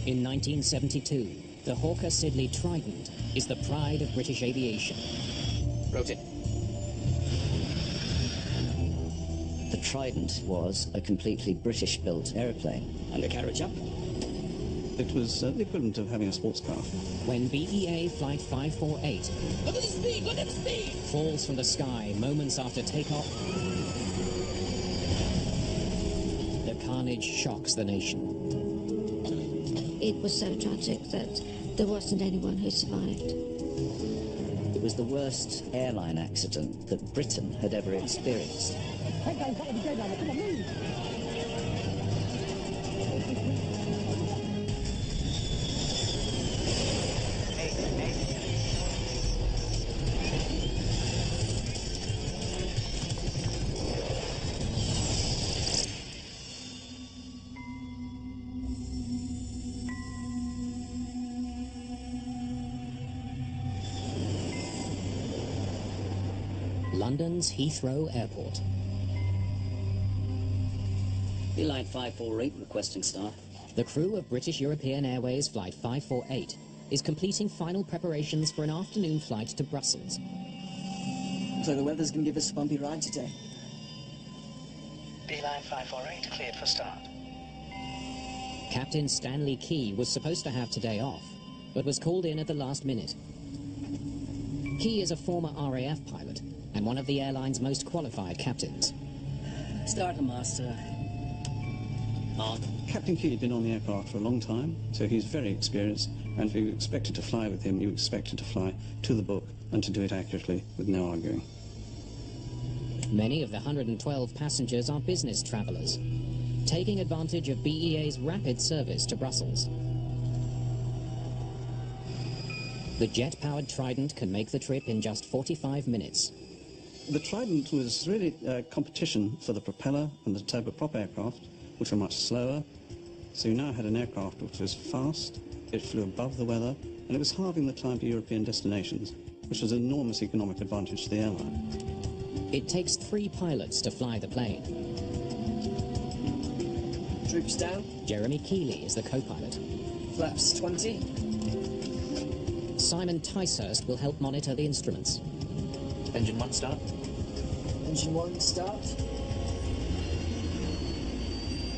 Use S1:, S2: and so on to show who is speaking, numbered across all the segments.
S1: In 1972, the Hawker Siddeley Trident is the pride of British aviation.
S2: Rotate.
S3: The Trident was a completely British-built aeroplane.
S2: Undercarriage up.
S4: It was the equivalent of having a sports car.
S1: When BEA Flight 548
S2: Look at the speed! Look at the speed!
S1: falls from the sky moments after takeoff, the carnage shocks the nation.
S5: It was so tragic that there wasn't anyone who survived.
S3: It was the worst airline accident that Britain had ever experienced.
S1: London's Heathrow Airport.
S2: Line 548 requesting start.
S1: The crew of British European Airways Flight 548 is completing final preparations for an afternoon flight to Brussels.
S6: So the weather's going to give us a bumpy ride today.
S7: Line 548 cleared for start.
S1: Captain Stanley Key was supposed to have today off, but was called in at the last minute. Key is a former RAF pilot and one of the airline's most qualified captains.
S6: Starter master.
S2: On.
S4: Captain Key had been on the aircraft for a long time, so he's very experienced, and if you expected to fly with him, you expected to fly to the book and to do it accurately with no arguing.
S1: Many of the 112 passengers are business travellers, taking advantage of BEA's rapid service to Brussels. The jet-powered Trident can make the trip in just 45 minutes.
S4: The Trident was really a competition for the propeller and the turboprop aircraft, which were much slower. So you now had an aircraft which was fast, it flew above the weather, and it was halving the time to European destinations, which was an enormous economic advantage to the airline.
S1: It takes 3 pilots to fly the plane.
S6: Troops down.
S1: Jeremy Keeley is the co-pilot.
S6: Flaps 20.
S1: Simon Ticehurst will help monitor the instruments.
S7: Engine 1 start.
S6: Engine 1 start.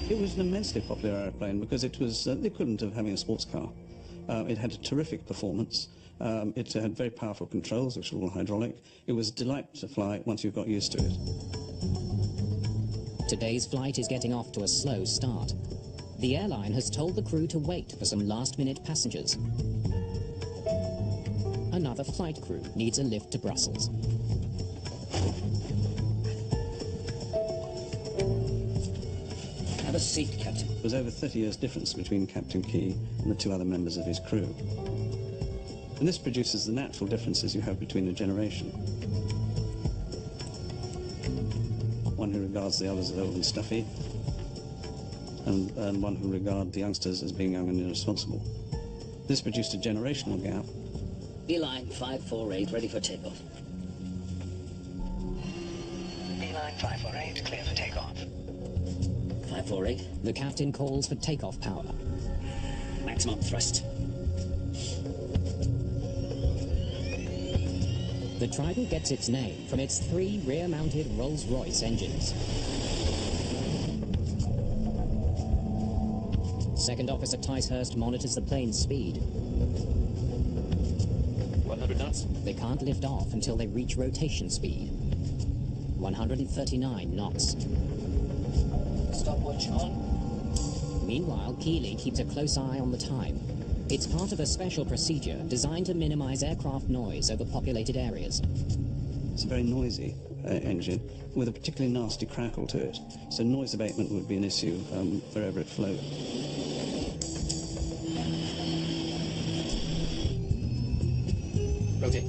S4: It was an immensely popular airplane because it was the equivalent of having a sports car. It had a terrific performance. It had very powerful controls, which were all hydraulic. It was a delight to fly once you got used to it.
S1: Today's flight is getting off to a slow start. The airline has told the crew to wait for some last-minute passengers. Another flight crew needs a lift to Brussels.
S2: Have a seat, Captain.
S4: There was over 30 years difference between Captain Key and the 2 other members of his crew. And this produces the natural differences you have between a generation. One who regards the others as old and stuffy, and one who regard the youngsters as being young and irresponsible. This produced a generational gap.
S2: Line 548 ready for takeoff.
S7: Line 548 clear for takeoff.
S2: 548.
S1: The captain calls for takeoff power.
S2: Maximum thrust.
S1: The Trident gets its name from its 3 rear-mounted Rolls-Royce engines. Second Officer Ticehurst monitors the plane's speed.
S7: 100 knots.
S1: They can't lift off until they reach rotation speed. 139 knots.
S6: Stopwatch on.
S1: Meanwhile, Keeley keeps a close eye on the time. It's part of a special procedure designed to minimize aircraft noise over populated areas.
S4: It's a very noisy engine with a particularly nasty crackle to it. So noise abatement would be an issue wherever it flew.
S2: Rotate.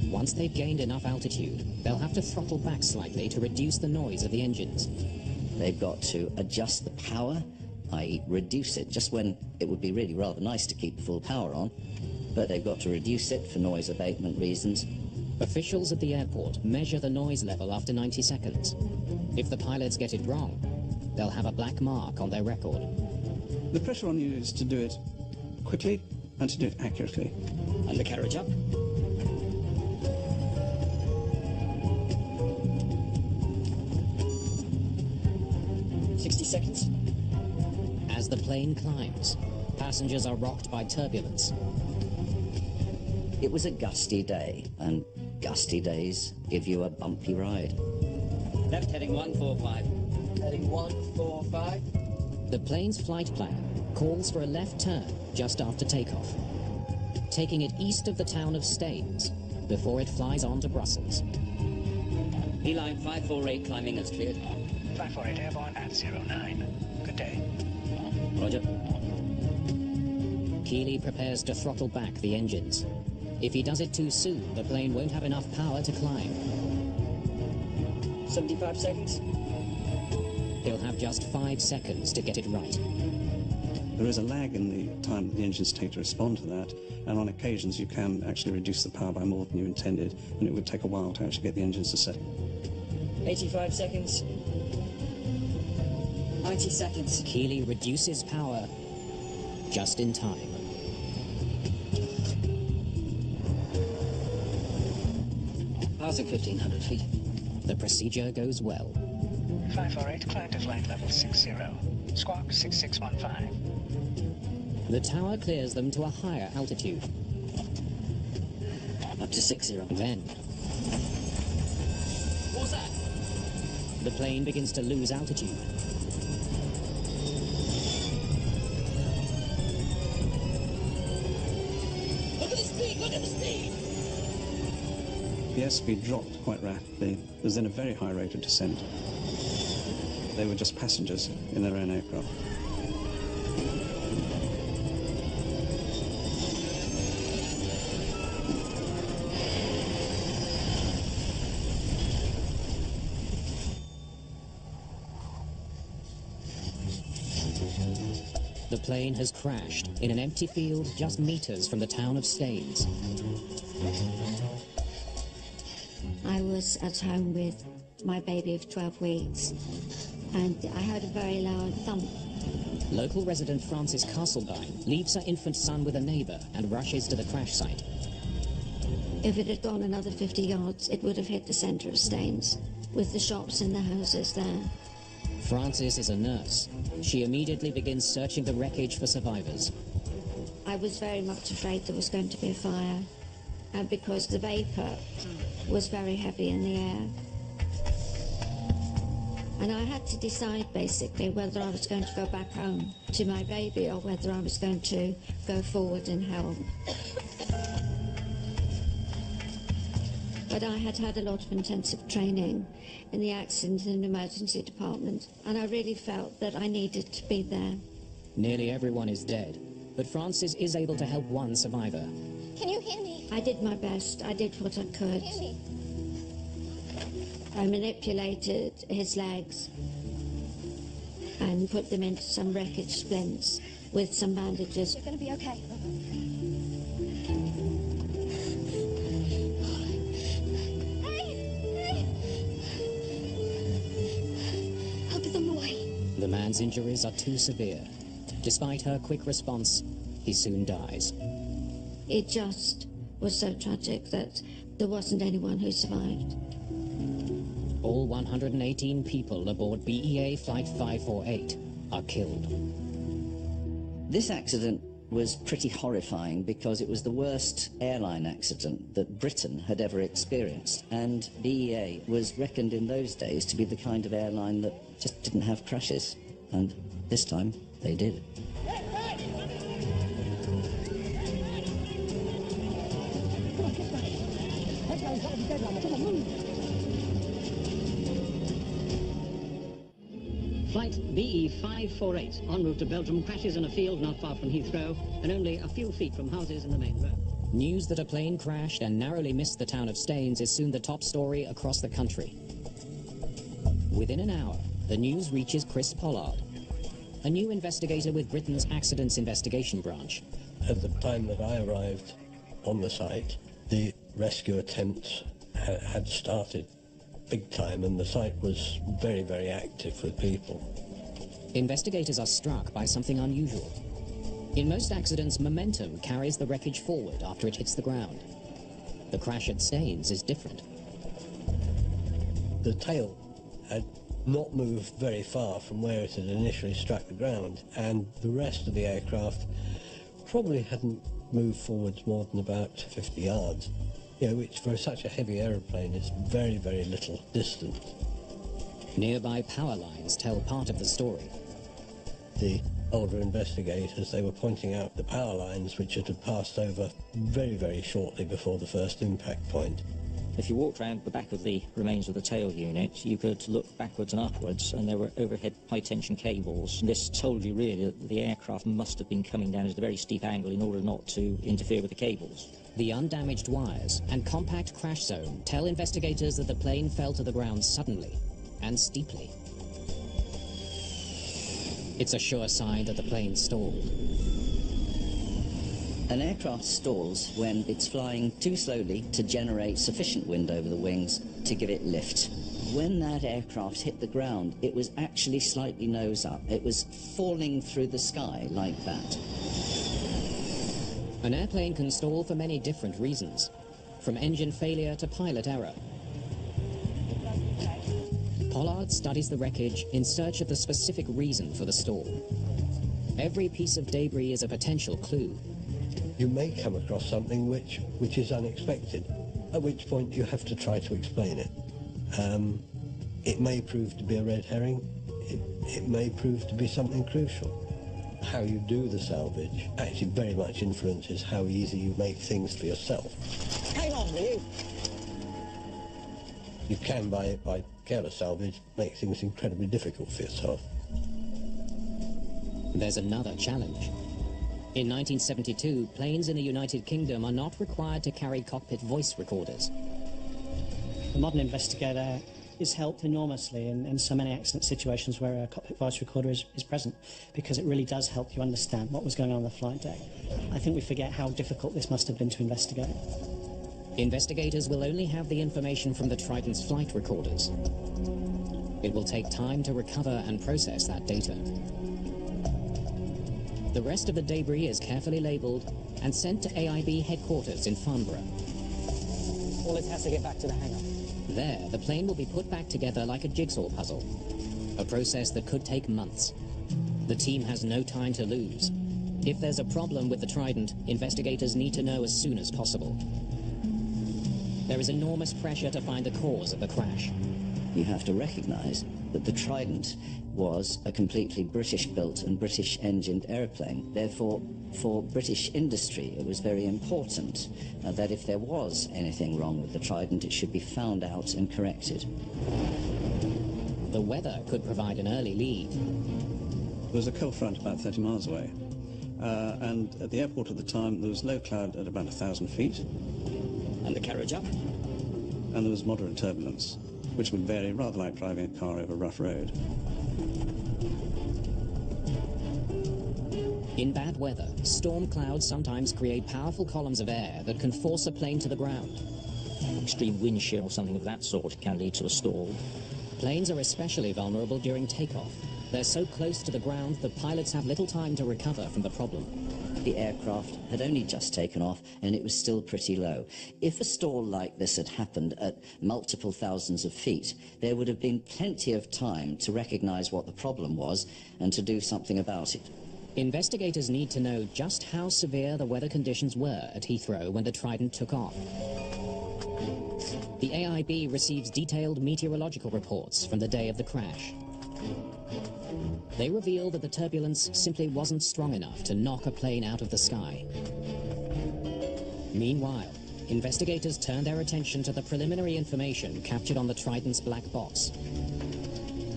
S1: Once they've gained enough altitude, they'll have to throttle back slightly to reduce the noise of the engines.
S3: They've got to adjust the power, i.e. reduce it, just when it would be really rather nice to keep the full power on, but they've got to reduce it for noise abatement reasons,
S1: Officials at the airport measure the noise level after 90 seconds. If the pilots get it wrong, they'll have a black mark on their record.
S4: The pressure on you is to do it quickly and to do it accurately.
S2: Undercarriage up. Seconds.
S1: As the plane climbs, passengers are rocked by turbulence.
S3: It was a gusty day, and gusty days give you a bumpy ride.
S2: Left heading 145.
S6: Heading 145.
S1: The plane's flight plan calls for a left turn just after takeoff, taking it east of the town of Staines before it flies on to Brussels.
S2: Beeline 548 climbing is cleared.
S7: 548 airborne at 09. Good day.
S2: Roger.
S1: Keeley prepares to throttle back the engines. If he does it too soon, the plane won't have enough power to climb.
S6: 75 seconds.
S1: He'll have just 5 seconds to get it right.
S4: There is a lag in the time that the engines take to respond to that, and on occasions you can actually reduce the power by more than you intended, and it would take a while to actually get the engines to set.
S6: 85 seconds. 90 seconds.
S1: Keeley reduces power just in time.
S2: Passing 1,500 feet.
S1: The procedure goes well.
S7: 548 climb to flight level 60. Squawk 6615.
S1: The tower clears them to a higher altitude.
S2: Up to 60.
S1: Then,
S2: What's that?
S1: the plane begins to lose altitude.
S2: Look at the speed! Look at the speed!
S4: The airspeed dropped quite rapidly. There was then a very high rate of descent. They were just passengers in their own aircraft.
S1: The plane has crashed in an empty field just meters from the town of Staines.
S5: I was at home with my baby of 12 weeks, and I heard a very loud thump.
S1: Local resident Frances Castledine leaves her infant son with a neighbour and rushes to the crash site.
S5: If it had gone another 50 yards, it would have hit the centre of Staines, with the shops and the houses there.
S1: Frances is a nurse. She immediately begins searching the wreckage for survivors.
S5: I was very much afraid there was going to be a fire, and because the vapour was very heavy in the air. And I had to decide basically whether I was going to go back home to my baby or whether I was going to go forward and help. But I had had a lot of intensive training in the accident and emergency department, and I really felt that I needed to be there.
S1: Nearly everyone is dead, but Frances is able to help one survivor.
S8: Can you hear me?
S5: I did my best. I did what I could.
S8: Hear me?
S5: I manipulated his legs and put them into some wreckage splints with some bandages.
S8: You're going to be okay. I'll put them away.
S1: The man's injuries are too severe. Despite her quick response, he soon dies.
S5: It just was so tragic that there wasn't anyone who survived.
S1: All 118 people aboard BEA Flight 548 are killed.
S3: This accident was pretty horrifying because it was the worst airline accident that Britain had ever experienced, and BEA was reckoned in those days to be the kind of airline that just didn't have crashes, and this time they did.
S9: Flight BE 548 en route to Belgium crashes in a field not far from Heathrow and only a few feet from houses in the main road.
S1: News that a plane crashed and narrowly missed the town of Staines is soon the top story across the country. Within an hour, the news reaches Chris Pollard, a new investigator with Britain's Accidents Investigation Branch.
S10: At the time that I arrived on the site, the rescue attempts had started big time, and the site was very, very active with people.
S1: Investigators are struck by something unusual. In most accidents, momentum carries the wreckage forward after it hits the ground. The crash at Staines is different.
S10: The tail had not moved very far from where it had initially struck the ground, and the rest of the aircraft probably hadn't moved forwards more than about 50 yards, which for such a heavy aeroplane is very, very little distance.
S1: Nearby power lines tell part of the story.
S10: The older investigators, they were pointing out the power lines which had passed over very, very shortly before the first impact point.
S2: If you walked around the back of the remains of the tail unit, you could look backwards and upwards, and there were overhead high-tension cables. This told you really that the aircraft must have been coming down at a very steep angle in order not to interfere with the cables.
S1: The undamaged wires and compact crash zone tell investigators that the plane fell to the ground suddenly and steeply. It's a sure sign that the plane stalled.
S3: An aircraft stalls when it's flying too slowly to generate sufficient wind over the wings to give it lift. When that aircraft hit the ground, it was actually slightly nose up. It was falling through the sky like that.
S1: An airplane can stall for many different reasons, from engine failure to pilot error. Pollard studies the wreckage in search of the specific reason for the stall. Every piece of debris is a potential clue.
S10: You may come across something which is unexpected, at which point you have to try to explain it. It may prove to be a red herring. It may prove to be something crucial. How you do the salvage actually very much influences how easy you make things for yourself.
S6: Hang on, will you?
S10: You can, by careless salvage, make things incredibly difficult for yourself.
S1: There's another challenge. In 1972, planes in the United Kingdom are not required to carry cockpit voice recorders.
S11: The modern investigator is helped enormously in so many accident situations where a cockpit voice recorder is present, because it really does help you understand what was going on the flight deck. I think we forget how difficult this must have been to investigate.
S1: Investigators will only have the information from the Trident's flight recorders. It will take time to recover and process that data. The rest of the debris is carefully labelled and sent to AIB headquarters in Farnborough.
S6: All it has to get back to the hangar.
S1: There, the plane will be put back together like a jigsaw puzzle, a process that could take months. The team has no time to lose. If there's a problem with the Trident, investigators need to know as soon as possible. There is enormous pressure to find the cause of the crash.
S3: You have to recognise that the Trident was a completely British-built and British-engined aeroplane. Therefore, for British industry, it was very important that if there was anything wrong with the Trident, it should be found out and corrected.
S1: The weather could provide an early lead.
S4: There was a cold front about 30 miles away, and at the airport at the time, there was low cloud at about 1,000 feet.
S2: And the carriage up?
S4: And there was moderate turbulence, which would vary rather like driving a car over a rough road.
S1: In bad weather, storm clouds sometimes create powerful columns of air that can force a plane to the ground.
S2: Extreme wind shear or something of that sort can lead to a stall.
S1: Planes are especially vulnerable during takeoff. They're so close to the ground that pilots have little time to recover from the problem.
S3: The aircraft had only just taken off and it was still pretty low. If a stall like this had happened at multiple thousands of feet, there would have been plenty of time to recognise what the problem was and to do something about it.
S1: Investigators need to know just how severe the weather conditions were at Heathrow when the Trident took off. The AIB receives detailed meteorological reports from the day of the crash. They reveal that the turbulence simply wasn't strong enough to knock a plane out of the sky. Meanwhile, investigators turn their attention to the preliminary information captured on the Trident's black box.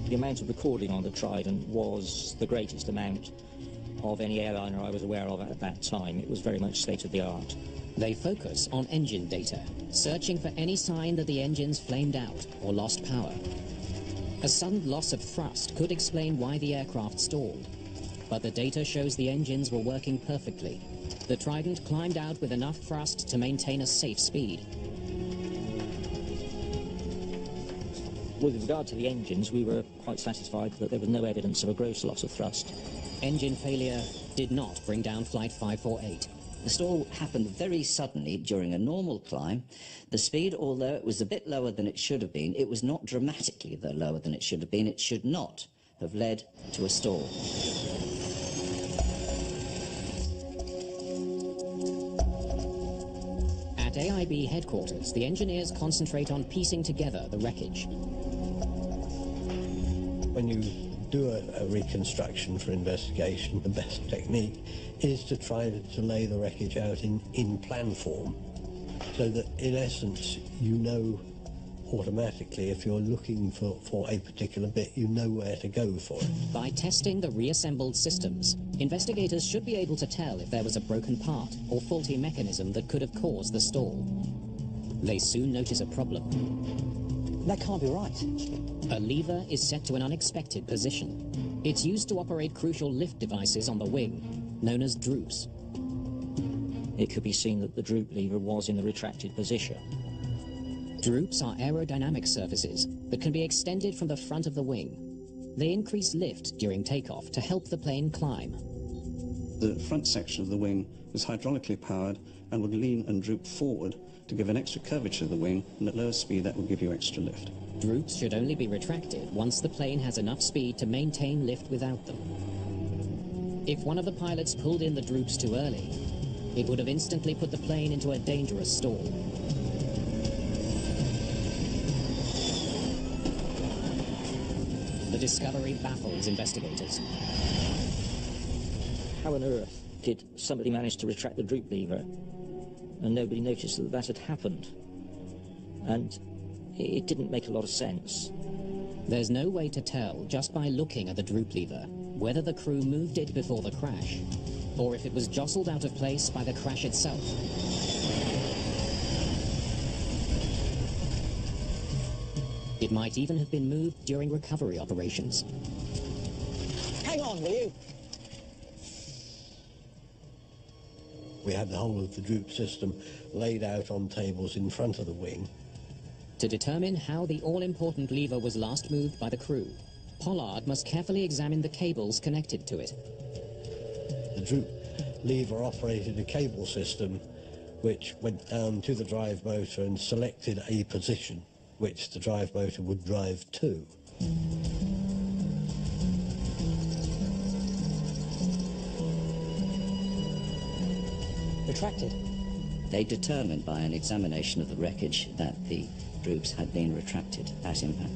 S2: The amount of recording on the Trident was the greatest amount of any airliner I was aware of at that time. It was very much state-of-the-art.
S1: They focus on engine data, searching for any sign that the engines flamed out or lost power. A sudden loss of thrust could explain why the aircraft stalled, but the data shows the engines were working perfectly. The Trident climbed out with enough thrust to maintain a safe speed.
S2: With regard to the engines, we were quite satisfied that there was no evidence of a gross loss of thrust.
S1: Engine failure did not bring down Flight 548.
S3: The stall happened very suddenly during a normal climb. The speed, although it was a bit lower than it should have been, it was not dramatically lower than it should have been. It should not have led to a stall.
S1: At AIB headquarters, the engineers concentrate on piecing together the wreckage.
S10: When you do a reconstruction for investigation, the best technique is to try to lay the wreckage out in plan form, so that in essence you know automatically if you're looking for a particular bit, you know where to go for it.
S1: By testing the reassembled systems, investigators should be able to tell if there was a broken part or faulty mechanism that could have caused the stall. They soon notice a problem.
S6: That can't be right.
S1: A lever is set to an unexpected position. It's used to operate crucial lift devices on the wing, known as droops.
S2: It could be seen that the droop lever was in the retracted position.
S1: Droops are aerodynamic surfaces that can be extended from the front of the wing. They increase lift during takeoff to help the plane climb.
S4: The front section of the wing was hydraulically powered and would lean and droop forward to give an extra curvature to the wing, and at lower speed that will give you extra lift.
S1: Droops should only be retracted once the plane has enough speed to maintain lift without them. If one of the pilots pulled in the droops too early, it would have instantly put the plane into a dangerous stall. The discovery baffles investigators.
S2: How on earth did somebody manage to retract the droop lever and nobody noticed that that had happened? And it didn't make a lot of sense.
S1: There's no way to tell just by looking at the droop lever whether the crew moved it before the crash or if it was jostled out of place by the crash itself. It might even have been moved during recovery operations.
S6: Hang on, will you?
S10: We had the whole of the droop system laid out on tables in front of the wing.
S1: To determine how the all-important lever was last moved by the crew, Pollard must carefully examine the cables connected to it.
S10: The droop lever operated a cable system which went down to the drive motor and selected a position which the drive motor would drive to.
S6: Retracted.
S3: They determined by an examination of the wreckage that the droops had been retracted at impact.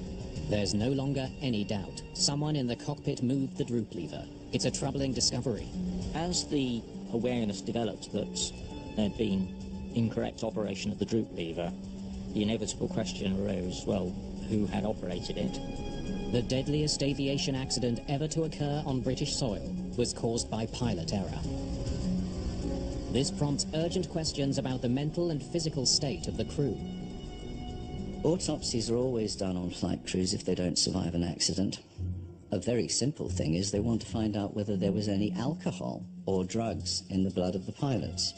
S1: There's no longer any doubt. Someone in the cockpit moved the droop lever. It's a troubling discovery.
S2: As the awareness developed that there had been incorrect operation of the droop lever, the inevitable question arose, well, who had operated it?
S1: The deadliest aviation accident ever to occur on British soil was caused by pilot error. This prompts urgent questions about the mental and physical state of the crew.
S3: Autopsies are always done on flight crews if they don't survive an accident. A very simple thing is they want to find out whether there was any alcohol or drugs in the blood of the pilots.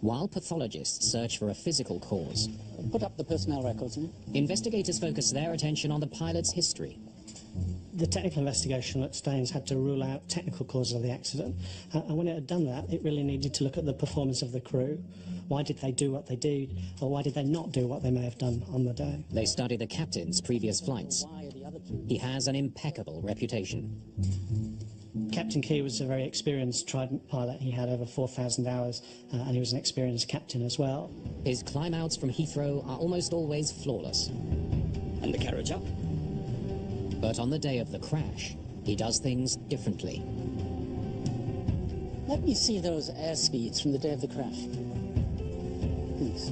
S1: While pathologists search for a physical cause,
S6: Put up the personnel records.
S1: investigators focus their attention on the pilot's history.
S11: The technical investigation at Staines had to rule out technical causes of the accident, and when it had done that, it really needed to look at the performance of the crew. Why did they do what they did, or why did they not do what they may have done on the day?
S1: They study the captain's previous flights. He has an impeccable reputation.
S11: Captain Key was a very experienced Trident pilot. He had over 4,000 hours, and he was an experienced captain as well.
S1: His climb-outs from Heathrow are almost always flawless.
S3: And the carriage up.
S1: But on the day of the crash, he does things differently.
S6: Let me see those airspeeds from the day of the crash. Please.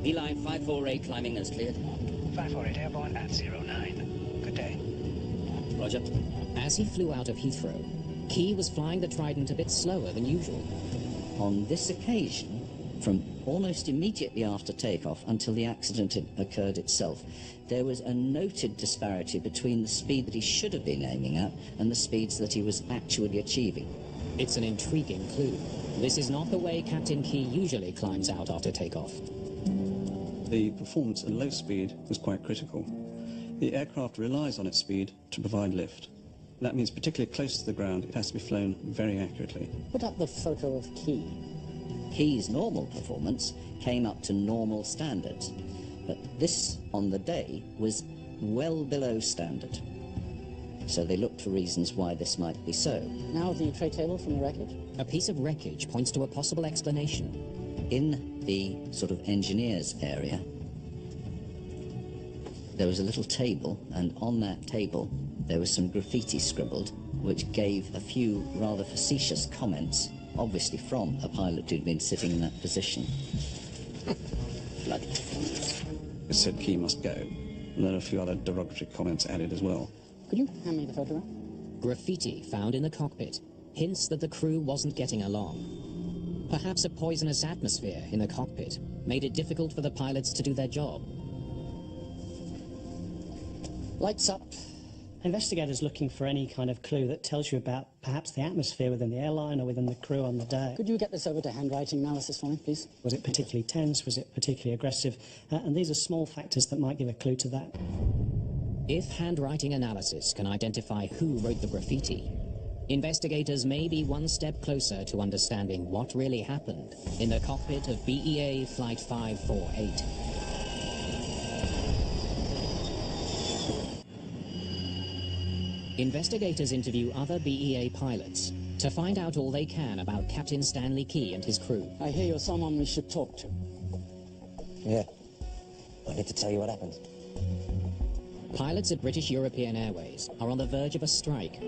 S3: Beeline 548 climbing as cleared.
S7: 548 airborne at 09. Good day.
S3: Roger.
S1: As he flew out of Heathrow, Key was flying the Trident a bit slower than usual.
S3: On this occasion, from almost immediately after takeoff until the accident had occurred itself, there was a noted disparity between the speed that he should have been aiming at and the speeds that he was actually achieving.
S1: It's an intriguing clue. This is not the way Captain Key usually climbs out after takeoff.
S4: The performance at low speed was quite critical. The aircraft relies on its speed to provide lift. That means particularly close to the ground, it has to be flown very accurately.
S6: Put up the photo of Key.
S3: Key's normal performance came up to normal standards, but this, on the day, was well below standard. So they looked for reasons why this might be so.
S6: Now the tray table from the wreckage.
S1: A piece of wreckage points to a possible explanation.
S3: In the sort of engineers area, there was a little table, and on that table there was some graffiti scribbled, which gave a few rather facetious comments, obviously from a pilot who'd been sitting in that position.
S4: Bloody fools. It said Key must go, and there are a few other derogatory comments added as well.
S6: Could you hand me the photograph?
S1: Graffiti found in the cockpit hints that the crew wasn't getting along. Perhaps a poisonous atmosphere in the cockpit made it difficult for the pilots to do their job.
S6: Lights up.
S11: Investigators looking for any kind of clue that tells you about perhaps the atmosphere within the airline or within the crew on the day.
S6: Could you get this over to handwriting analysis for me, please?
S11: Was it particularly tense? Was it particularly aggressive? And these are small factors that might give a clue to that.
S1: If handwriting analysis can identify who wrote the graffiti, investigators may be one step closer to understanding what really happened in the cockpit of BEA Flight 548. Investigators interview other BEA pilots to find out all they can about Captain Stanley Key and his crew.
S6: I hear you're someone we should talk to.
S12: Yeah. I need to tell you what happened.
S1: Pilots at British European Airways are on the verge of a strike.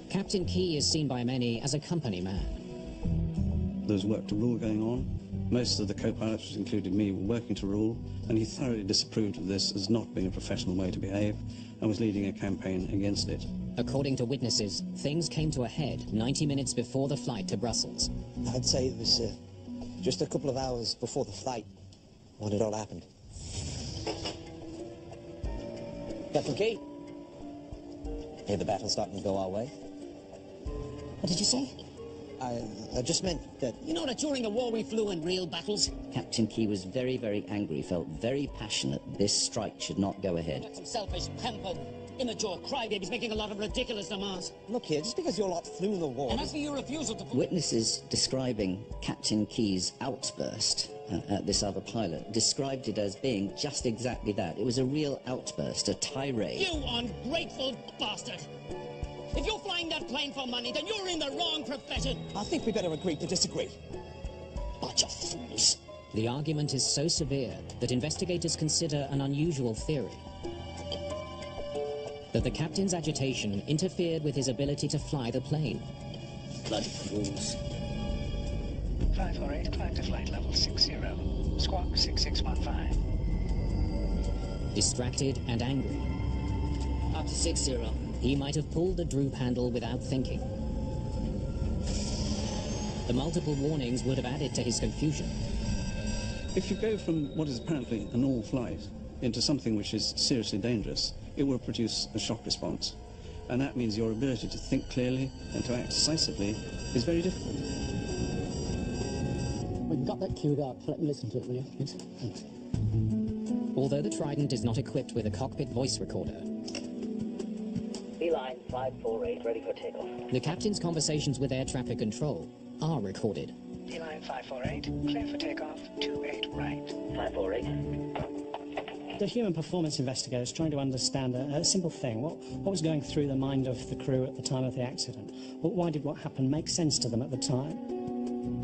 S1: Captain Key is seen by many as a company man.
S4: There was work to rule going on. Most of the co-pilots, which included me, were working to rule, and he thoroughly disapproved of this as not being a professional way to behave, and was leading a campaign against it.
S1: According to witnesses, things came to a head 90 minutes before the flight to Brussels.
S12: I'd say it was just a couple of hours before the flight when it all happened. Captain Key? Hear the battle starting to go our way?
S6: What did you say?
S12: I just meant that...
S6: You know that during the war we flew in real battles?
S3: Captain Key was very, very angry, felt very passionate this strike should not go ahead.
S6: Got some selfish, pampered, immature crybabies making a lot of ridiculous demands.
S12: Look here, just because your lot flew in the war...
S6: And as for your refusal to...
S3: Witnesses describing Captain Key's outburst at this other pilot described it as being just exactly that. It was a real outburst, a tirade.
S6: You ungrateful bastard! If you're flying that plane for money, then you're in the wrong profession.
S12: I think we better agree to disagree.
S6: Bunch of fools.
S1: The argument is so severe that investigators consider an unusual theory. That the captain's agitation interfered with his ability to fly the plane.
S6: Bloody fools.
S7: 548, climb to flight level 60. Squawk 6615.
S1: Distracted and angry,
S6: Up to 60.
S1: he might have pulled the droop handle without thinking. The multiple warnings would have added to his confusion.
S4: If you go from what is apparently a normal flight into something which is seriously dangerous, it will produce a shock response. And that means your ability to think clearly and to act decisively is very difficult.
S6: We've got that queued up. Let me listen to it, will you? Yes. Thanks.
S1: Although the Trident is not equipped with a cockpit voice recorder,
S13: Beeline 548, ready for takeoff.
S1: the captain's conversations with air traffic control are recorded.
S7: Beeline 548, clear for takeoff, 28 right.
S13: 548.
S11: The human performance investigators trying to understand a simple thing. What was going through the mind of the crew at the time of the accident? Why did what happened make sense to them at the time?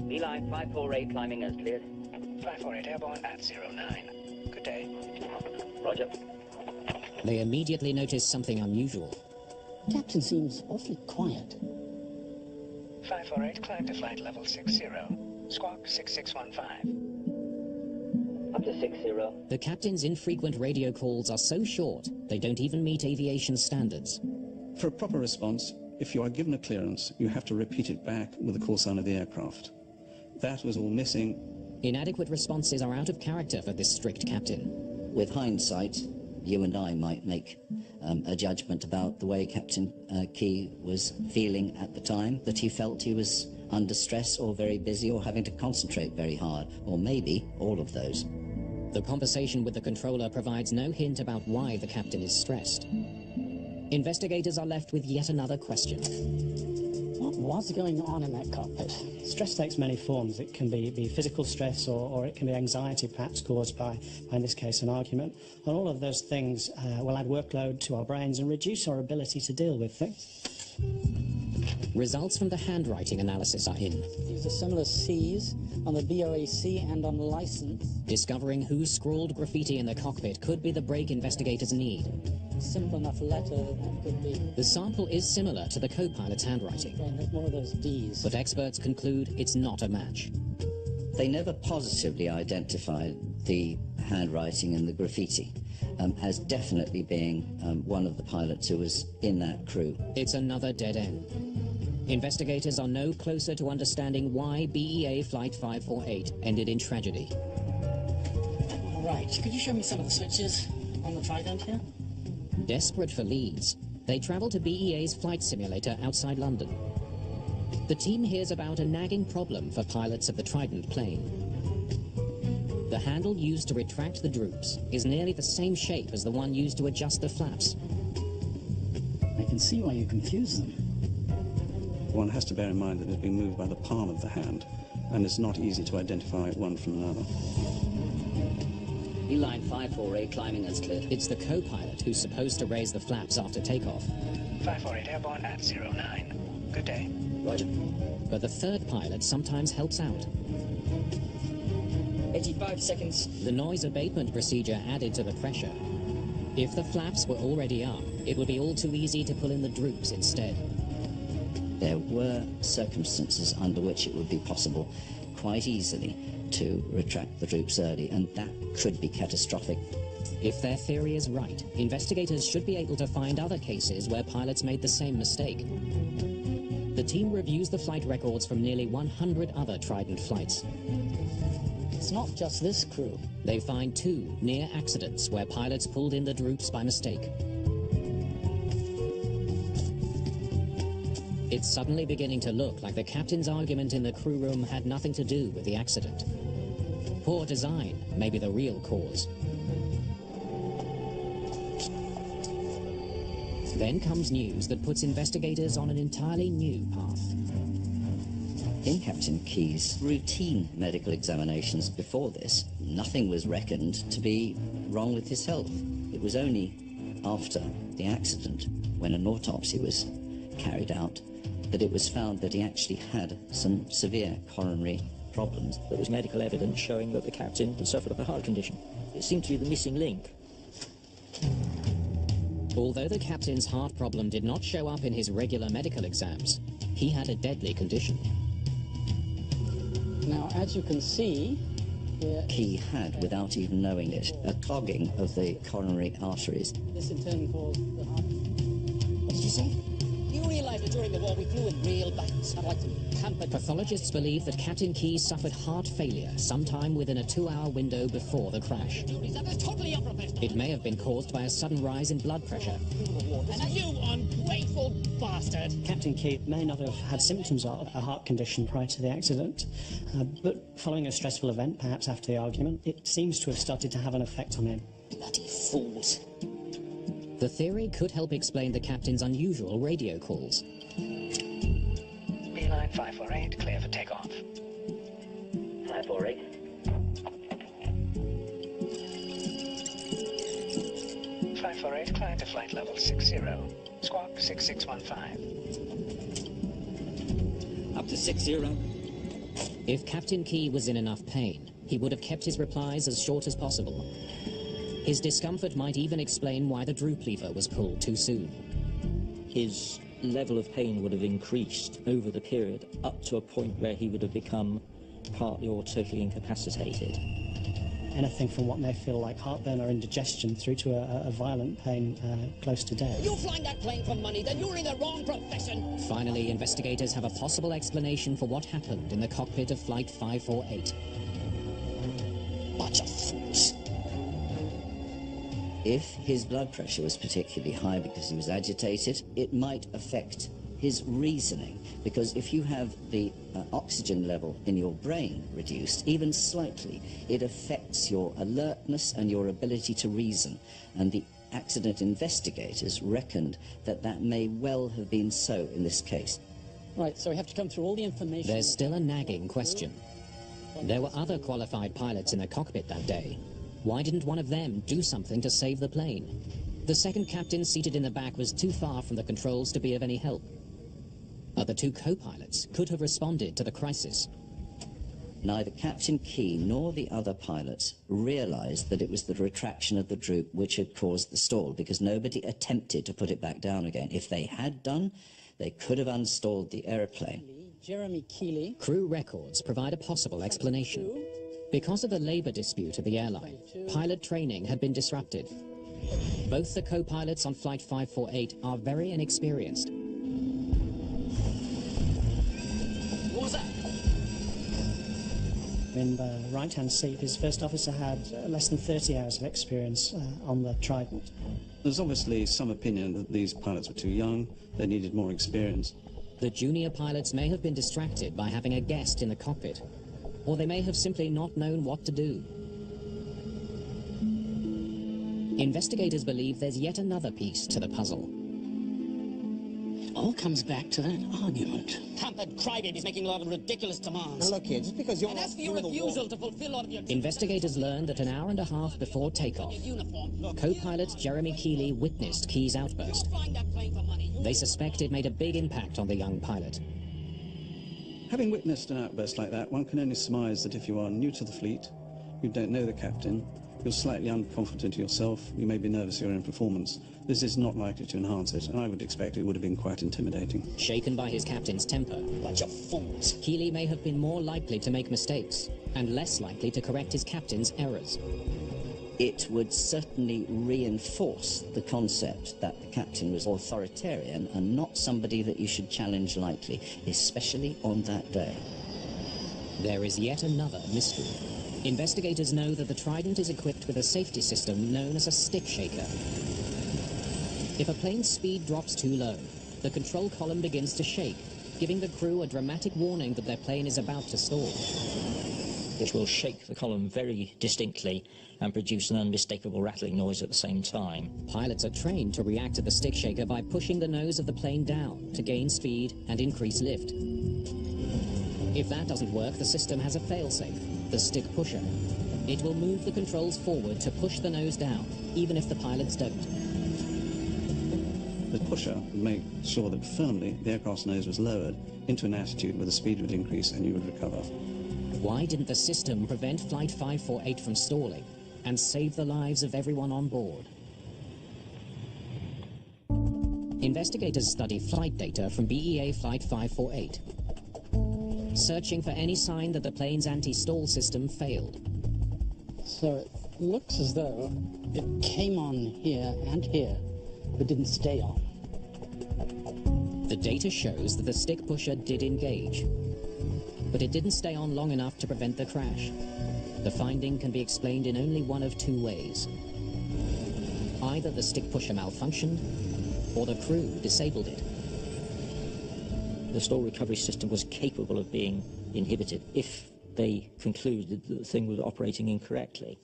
S13: Beeline 548, climbing as cleared.
S7: 548 airborne at 09. Good day.
S13: Roger.
S1: They immediately notice something unusual.
S6: Captain seems awfully quiet.
S7: 548, climb to flight level 60. Squawk 6615.
S13: Up to 60.
S1: The captain's infrequent radio calls are so short, they don't even meet aviation standards.
S4: For a proper response, if you are given a clearance, you have to repeat it back with the call sign of the aircraft. That was all missing.
S1: Inadequate responses are out of character for this strict captain.
S3: With hindsight, you and I might make a judgment about the way Captain Key was feeling at the time, that he felt he was under stress or very busy or having to concentrate very hard, or maybe all of those.
S1: The conversation with the controller provides no hint about why the captain is stressed. Investigators are left with yet another question.
S11: What's going on in that cockpit? Stress takes many forms. It can be physical stress, or it can be anxiety, perhaps caused by, in this case, an argument. And all of those things will add workload to our brains and reduce our ability to deal with things.
S1: Results from the handwriting analysis are in.
S14: These are similar C's on the BOAC and on the license.
S1: Discovering who scrawled graffiti in the cockpit could be the break investigators need.
S14: Simple enough letter that could be.
S1: The sample is similar to the co-pilot's handwriting.
S14: More of those D's.
S1: But experts conclude it's not a match.
S3: They never positively identified the handwriting and the graffiti as definitely being one of the pilots who was in that crew.
S1: It's another dead end. Investigators are no closer to understanding why BEA Flight 548 ended in tragedy.
S14: Right, could you show me some of the switches on the Trident here?
S1: Desperate for leads, they travel to BEA's flight simulator outside London. The team hears about a nagging problem for pilots of the Trident plane. The handle used to retract the droops is nearly the same shape as the one used to adjust the flaps.
S14: I can see why you confuse them.
S4: One has to bear in mind that it's being moved by the palm of the hand, and it's not easy to identify one from another.
S1: Line 548 climbing as cleared. It's the co-pilot who's supposed to raise the flaps after takeoff.
S7: 548 airborne at 09. Good day.
S1: Roger. But the third pilot sometimes helps out.
S14: 85 seconds.
S1: The noise abatement procedure added to the pressure. If the flaps were already up, it would be all too easy to pull in the droops instead.
S3: There were circumstances under which it would be possible quite easily to retract the droops early, and that could be catastrophic.
S1: If their theory is right, investigators should be able to find other cases where pilots made the same mistake. The team reviews the flight records from nearly 100 other Trident flights.
S14: It's not just this crew.
S1: They find 2 near accidents where pilots pulled in the droops by mistake. It's suddenly beginning to look like the captain's argument in the crew room had nothing to do with the accident. Poor design may be the real cause. Then comes news that puts investigators on an entirely new path.
S3: In Captain Key's routine medical examinations before this, nothing was reckoned to be wrong with his health. It was only after the accident, when an autopsy was carried out, that it was found that he actually had some severe coronary problems.
S2: There was medical evidence showing that the captain had suffered of a heart condition. It seemed to be the missing link.
S1: Although the captain's heart problem did not show up in his regular medical exams, he had a deadly condition.
S14: Now, as you can see, here...
S3: Key had, without even knowing it, a clogging of the coronary arteries.
S14: This in turn caused the heart...
S6: What did you say? You realise that during the war we flew in real battles, like hampered...
S1: Pathologists believe that Captain Key suffered heart failure sometime within a 2-hour window before the crash.
S6: That is totally unprofessional.
S1: It may have been caused by a sudden rise in blood pressure.
S6: And you ungrateful bastard!
S11: Captain Key may not have had symptoms of a heart condition prior to the accident, but following a stressful event, perhaps after the argument, it seems to have started to have an effect on him.
S6: Bloody fools.
S1: The theory could help explain the captain's unusual radio calls.
S7: Beeline 548, clear for takeoff.
S13: 548.
S7: 548, climb to flight level 60. Squawk 6615.
S2: Up to 60.
S1: If Captain Key was in enough pain, he would have kept his replies as short as possible. His discomfort might even explain why the droop lever was pulled too soon.
S2: His level of pain would have increased over the period up to a point where he would have become partly or totally incapacitated.
S11: Anything from what may feel like heartburn or indigestion through to a violent pain close to death.
S6: You're flying that plane for money, then you're in the wrong profession.
S1: Finally, investigators have a possible explanation for what happened in the cockpit of Flight 548.
S6: Bunch of fools.
S3: If his blood pressure was particularly high because he was agitated, it might affect his reasoning, because if you have the oxygen level in your brain reduced, even slightly, it affects your alertness and your ability to reason. And the accident investigators reckoned that that may well have been so in this case.
S14: Right, so we have to come through all the information.
S1: There's still a nagging question. There were other qualified pilots in the cockpit that day. Why didn't one of them do something to save the plane? The second captain seated in the back was too far from the controls to be of any help. But the two co-pilots could have responded to the crisis.
S3: Neither Captain Key nor the other pilots realized that it was the retraction of the droop which had caused the stall, because nobody attempted to put it back down again. If they had done, they could have unstalled the aeroplane.
S14: Jeremy Keeley.
S1: Crew records provide a possible explanation. Because of the labor dispute at the airline, pilot training had been disrupted. Both the co-pilots on Flight 548 are very inexperienced.
S14: What was that?
S11: In the right-hand seat, his first officer had less than 30 hours of experience on the Trident.
S4: There's obviously some opinion that these pilots were too young, they needed more experience.
S1: The junior pilots may have been distracted by having a guest in the cockpit, or they may have simply not known what to do. Investigators believe there's yet another piece to the puzzle.
S14: All comes back to that argument.
S6: Pampered crybabies making a lot of ridiculous demands.
S12: Now look here, just because you're...
S6: And as for your refusal to fulfill all of your...
S1: Investigators learned that an hour and a half before takeoff, co-pilot Jeremy Keeley witnessed Key's outburst. They suspect it made a big impact on the young pilot.
S4: Having witnessed an outburst like that, one can only surmise that if you are new to the fleet, you don't know the captain, you're slightly unconfident yourself, you may be nervous of your own performance. This is not likely to enhance it, and I would expect it would have been quite intimidating.
S1: Shaken by his captain's temper,
S6: bunch of fools,
S1: Keeley may have been more likely to make mistakes and less likely to correct his captain's errors.
S3: It would certainly reinforce the concept that the captain was authoritarian and not somebody that you should challenge lightly, especially on that day.
S1: There is yet another mystery. Investigators know that the Trident is equipped with a safety system known as a stick shaker. If a plane's speed drops too low, the control column begins to shake, giving the crew a dramatic warning that their plane is about to stall.
S2: Which will shake the column very distinctly and produce an unmistakable rattling noise at the same time.
S1: Pilots are trained to react to the stick shaker by pushing the nose of the plane down to gain speed and increase lift. If that doesn't work, the system has a failsafe, the stick pusher. It will move the controls forward to push the nose down, even if the pilots don't.
S4: The pusher would make sure that firmly the aircraft's nose was lowered into an attitude where the speed would increase and you would recover.
S1: Why didn't the system prevent Flight 548 from stalling and save the lives of everyone on board? Investigators study flight data from BEA Flight 548, searching for any sign that the plane's anti-stall system failed.
S14: So it looks as though it came on here and here, but didn't stay on.
S1: The data shows that the stick pusher did engage, but it didn't stay on long enough to prevent the crash. The finding can be explained in only one of two ways. Either the stick pusher malfunctioned, or the crew disabled it.
S2: The stall recovery system was capable of being inhibited if they concluded that the thing was operating incorrectly.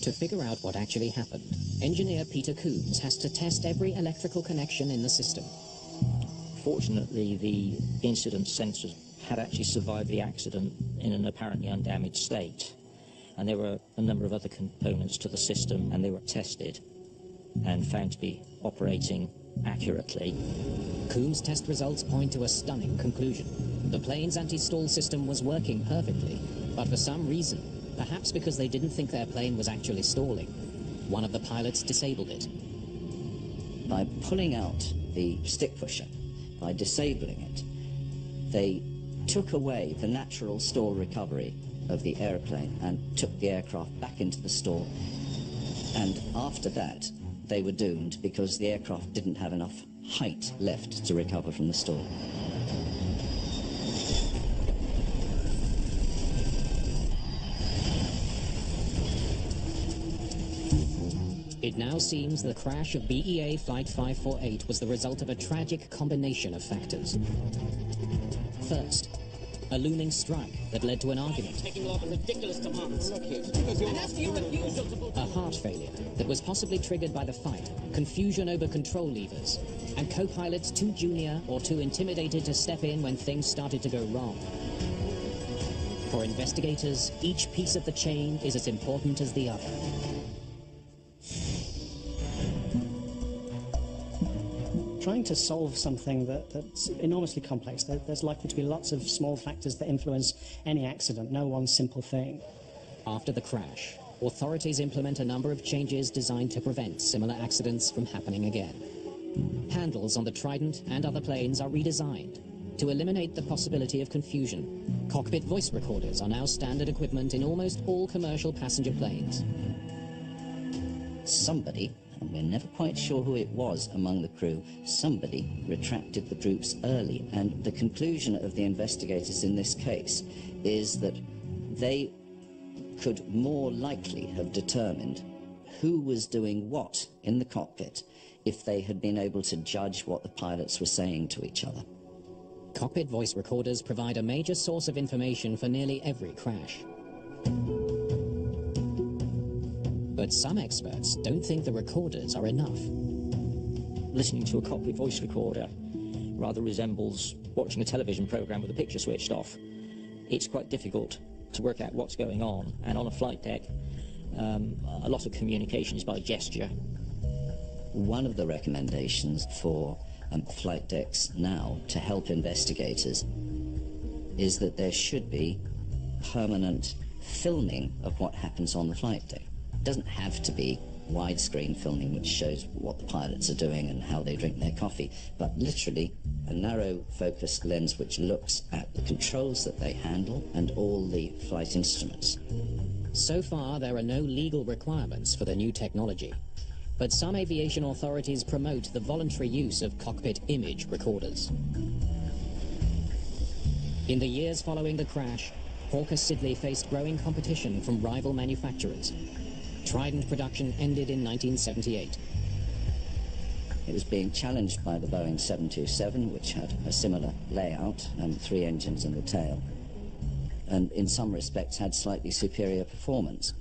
S1: To figure out what actually happened, engineer Peter Coombs has to test every electrical connection in the system.
S2: Fortunately, the incident sensors had actually survived the accident in an apparently undamaged state. And there were a number of other components to the system, and they were tested and found to be operating accurately.
S1: Coombs' test results point to a stunning conclusion. The plane's anti-stall system was working perfectly, but for some reason, perhaps because they didn't think their plane was actually stalling, one of the pilots disabled it.
S3: By pulling out the stick pusher, by disabling it, they took away the natural stall recovery of the airplane and took the aircraft back into the stall. And after that, they were doomed because the aircraft didn't have enough height left to recover from the stall.
S1: It now seems the crash of BEA Flight 548 was the result of a tragic combination of factors. First, a looming strike that led to an argument.
S6: Taking all the ridiculous demands. And as for your refusal to...
S1: A heart failure that was possibly triggered by the fight, confusion over control levers, and co-pilots too junior or too intimidated to step in when things started to go wrong. For investigators, each piece of the chain is as important as the other.
S11: Trying to solve something that's enormously complex, there's likely to be lots of small factors that influence any accident, no one simple thing.
S1: After the crash, authorities implement a number of changes designed to prevent similar accidents from happening again. Handles on the Trident and other planes are redesigned to eliminate the possibility of confusion. Cockpit voice recorders are now standard equipment in almost all commercial passenger planes.
S3: Somebody, and we're never quite sure who it was among the crew, somebody retracted the groups early, and the conclusion of the investigators in this case is that they could more likely have determined who was doing what in the cockpit if they had been able to judge what the pilots were saying to each other.
S1: Cockpit voice recorders provide a major source of information for nearly every crash. But some experts don't think the recorders are enough.
S2: Listening to a cockpit voice recorder rather resembles watching a television program with the picture switched off. It's quite difficult to work out what's going on, and on a flight deck, a lot of communication is by gesture.
S3: One of the recommendations for flight decks now to help investigators is that there should be permanent filming of what happens on the flight deck. It doesn't have to be widescreen filming which shows what the pilots are doing and how they drink their coffee, but literally a narrow focused lens which looks at the controls that they handle and all the flight instruments.
S1: So far, there are no legal requirements for the new technology, but some aviation authorities promote the voluntary use of cockpit image recorders. In the years following the crash, Hawker Siddeley faced growing competition from rival manufacturers. Trident production ended in 1978.
S3: It was being challenged by the Boeing 727, which had a similar layout and 3 engines in the tail, and in some respects had slightly superior performance.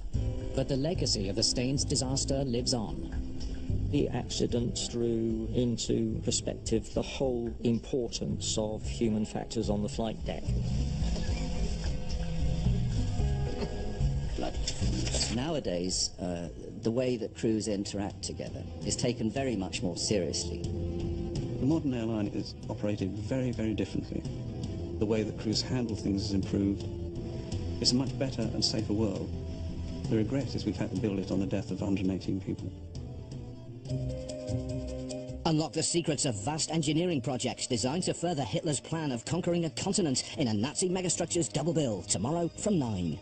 S1: But the legacy of the Staines disaster lives on.
S2: The accident drew into perspective the whole importance of human factors on the flight deck.
S3: Nowadays, the way that crews interact together is taken very much more seriously.
S4: The modern airline is operated very, very differently. The way that crews handle things has improved. It's a much better and safer world. The regret is we've had to build it on the death of 118 people.
S15: Unlock the secrets of vast engineering projects designed to further Hitler's plan of conquering a continent in a Nazi megastructure's double bill tomorrow from 9.